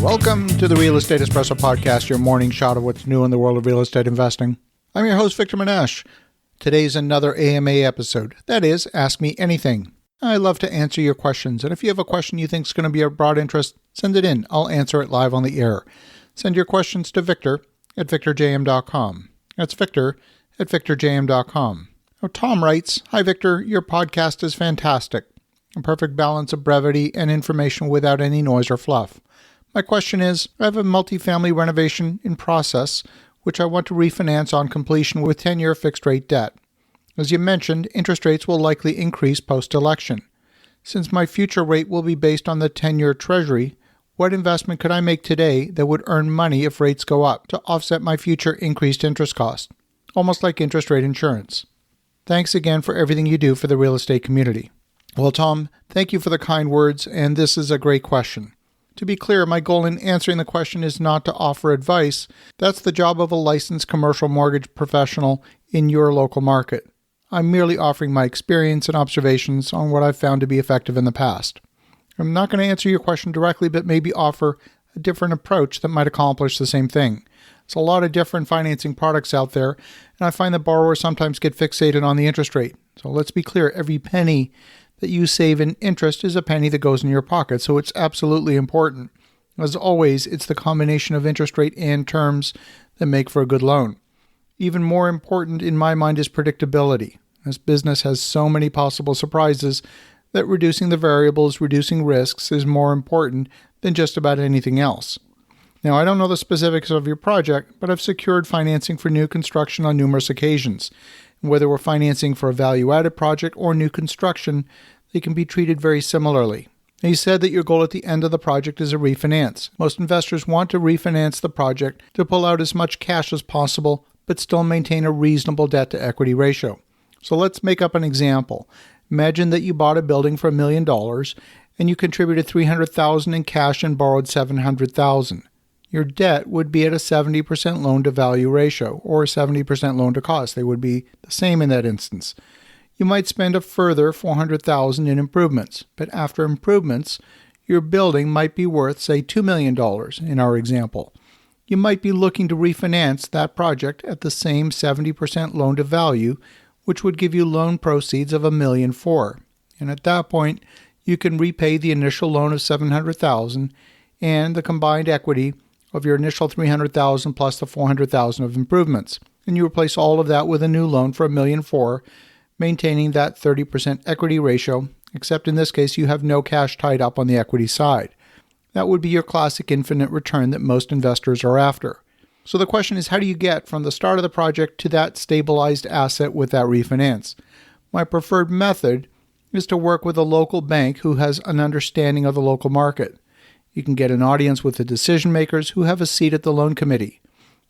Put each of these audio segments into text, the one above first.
Welcome to the Real Estate Espresso Podcast, your morning shot of what's new in the world of real estate investing. I'm your host, Victor Manesh. Today's another AMA episode. That is, Ask Me Anything. I love to answer your questions, and if you have a question you think is going to be of broad interest, send it in. I'll answer it live on the air. Send your questions to victor@victorjm.com. That's victor@victorjm.com. Now, Tom writes, "Hi, Victor. Your podcast is fantastic. A perfect balance of brevity and information without any noise or fluff. My question is, I have a multifamily renovation in process, which I want to refinance on completion with 10-year fixed-rate debt. As you mentioned, interest rates will likely increase post-election. Since my future rate will be based on the 10-year treasury, what investment could I make today that would earn money if rates go up to offset my future increased interest cost? Almost like interest rate insurance. Thanks again for everything you do for the real estate community." Well, Tom, thank you for the kind words, and this is a great question. To be clear, my goal in answering the question is not to offer advice. That's the job of a licensed commercial mortgage professional in your local market. I'm merely offering my experience and observations on what I've found to be effective in the past. I'm not going to answer your question directly, but maybe offer a different approach that might accomplish the same thing. There's a lot of different financing products out there, and I find that borrowers sometimes get fixated on the interest rate. So let's be clear, every penny that you save in interest is a penny that goes in your pocket, so it's absolutely important. As always, it's the combination of interest rate and terms that make for a good loan. Even more important in my mind is predictability. This business has so many possible surprises that reducing the variables, reducing risks is more important than just about anything else. Now, I don't know the specifics of your project, but I've secured financing for new construction on numerous occasions. Whether we're financing for a value-added project or new construction, they can be treated very similarly. Now, you said that your goal at the end of the project is a refinance. Most investors want to refinance the project to pull out as much cash as possible, but still maintain a reasonable debt-to-equity ratio. So let's make up an example. Imagine that you bought a building for $1 million and you contributed $300,000 in cash and borrowed $700,000. Your debt would be at a 70% loan-to-value ratio, or 70% loan-to-cost. They would be the same in that instance. You might spend a further $400,000 in improvements, but after improvements, your building might be worth, say, $2 million in our example. You might be looking to refinance that project at the same 70% loan-to-value, which would give you loan proceeds of $1.4 million. And at that point, you can repay the initial loan of $700,000 and the combined equity of your initial $300,000 plus the $400,000 of improvements. And you replace all of that with a new loan for $1.4 million, maintaining that 30% equity ratio, except in this case you have no cash tied up on the equity side. That would be your classic infinite return that most investors are after. So the question is, how do you get from the start of the project to that stabilized asset with that refinance? My preferred method is to work with a local bank who has an understanding of the local market. You can get an audience with the decision makers who have a seat at the loan committee.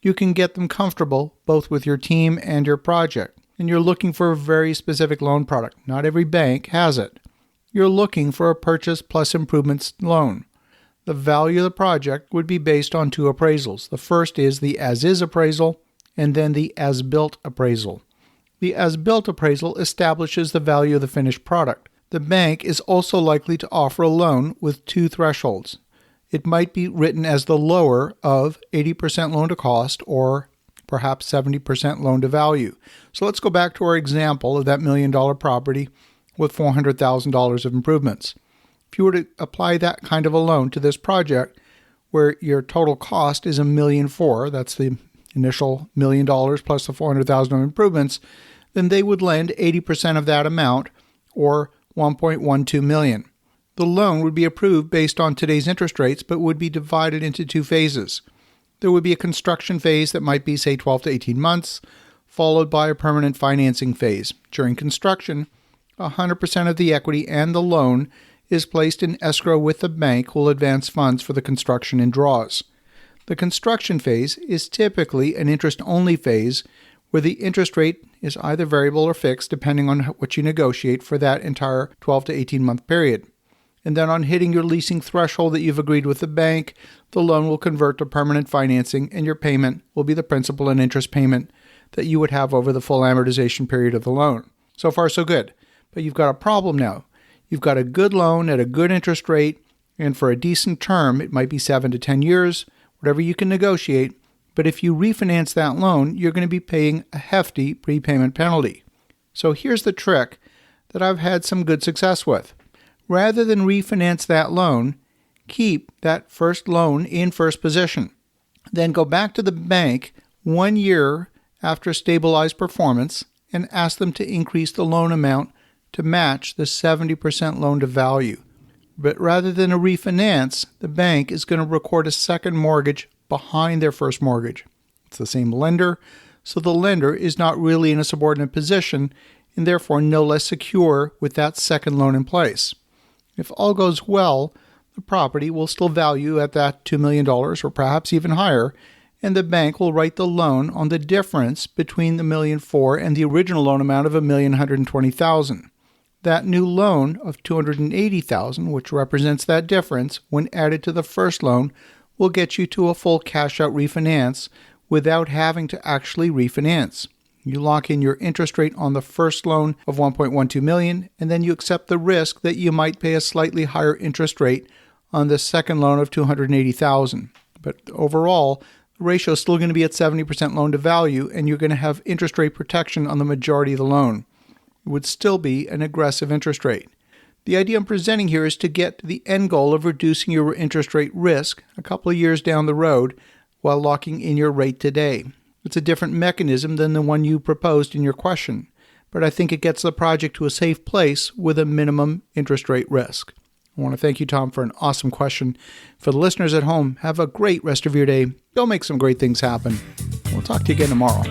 You can get them comfortable both with your team and your project. And you're looking for a very specific loan product. Not every bank has it. You're looking for a purchase plus improvements loan. The value of the project would be based on two appraisals. The first is the as-is appraisal and then the as-built appraisal. The as-built appraisal establishes the value of the finished product. The bank is also likely to offer a loan with two thresholds. It might be written as the lower of 80% loan to cost or perhaps 70% loan to value. So let's go back to our example of that $1 million property with $400,000 of improvements. If you were to apply that kind of a loan to this project where your total cost is $1.4 million, that's the initial $1 million plus the $400,000 of improvements, then they would lend 80% of that amount or $1.12 million. The loan would be approved based on today's interest rates, but would be divided into two phases. There would be a construction phase that might be, say, 12 to 18 months, followed by a permanent financing phase. During construction, 100% of the equity and the loan is placed in escrow with the bank who will advance funds for the construction and draws. The construction phase is typically an interest-only phase where the interest rate is either variable or fixed depending on what you negotiate for that entire 12 to 18-month period. And then on hitting your leasing threshold that you've agreed with the bank, the loan will convert to permanent financing and your payment will be the principal and interest payment that you would have over the full amortization period of the loan. So far, so good. But you've got a problem now. You've got a good loan at a good interest rate And for a decent term, it might be 7 to 10 years, whatever you can negotiate. But if you refinance that loan, you're going to be paying a hefty prepayment penalty. So here's the trick that I've had some good success with. Rather than refinance that loan, keep that first loan in first position. Then go back to the bank 1 year after stabilized performance and ask them to increase the loan amount to match the 70% loan to value. But rather than a refinance, the bank is going to record a second mortgage behind their first mortgage. It's the same lender, so the lender is not really in a subordinate position and therefore no less secure with that second loan in place. If all goes well, the property will still value at that $2 million or perhaps even higher, and the bank will write the loan on the difference between the $1.4 million and the original loan amount of $1,120,000. That new loan of $280,000, which represents that difference, when added to the first loan, will get you to a full cash-out refinance without having to actually refinance. You lock in your interest rate on the first loan of $1.12 million, and then you accept the risk that you might pay a slightly higher interest rate on the second loan of $280,000. But overall, the ratio is still going to be at 70% loan to value, and you're going to have interest rate protection on the majority of the loan. It would still be an aggressive interest rate. The idea I'm presenting here is to get to the end goal of reducing your interest rate risk a couple of years down the road while locking in your rate today. It's a different mechanism than the one you proposed in your question, but I think it gets the project to a safe place with a minimum interest rate risk. I want to thank you, Tom, for an awesome question. For the listeners at home, have a great rest of your day. Go make some great things happen. We'll talk to you again tomorrow.